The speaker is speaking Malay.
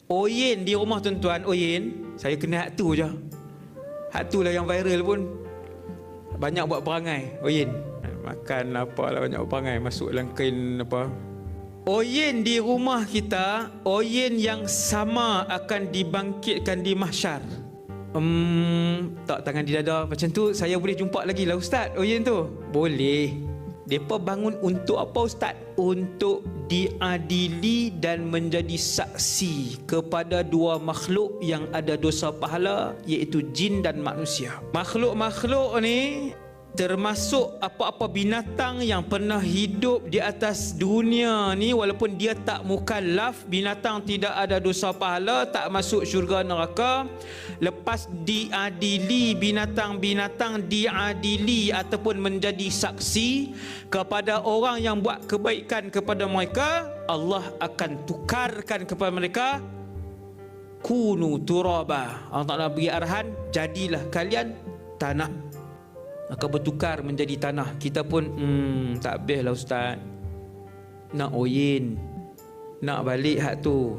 Oyen di rumah tuan-tuan, oyen, saya kena hak tu je. Hak tu lah yang viral pun. Banyak buat perangai, oyen. Makan apalah banyak buat perangai, masuk dalam kain apa. Oyen di rumah kita, oyen yang sama akan dibangkitkan di mahsyar. Tak tangan di dada macam tu, saya boleh jumpa lagi lah ustaz oyen tu. Boleh. Mereka bangun untuk apa ustaz? Untuk diadili dan menjadi saksi kepada dua makhluk yang ada dosa pahala, iaitu jin dan manusia. Makhluk-makhluk ni termasuk apa-apa binatang yang pernah hidup di atas dunia ni, walaupun dia tak mukallaf, binatang tidak ada dosa pahala, tak masuk syurga neraka. Lepas diadili, binatang-binatang diadili ataupun menjadi saksi kepada orang yang buat kebaikan kepada mereka, Allah akan tukarkan kepada mereka kunu turaba. Allah Ta'ala beri arahan, jadilah kalian tanah. Maka bertukar menjadi tanah. Kita pun tak habis lah ustaz, nak oyen, nak balik hak tu.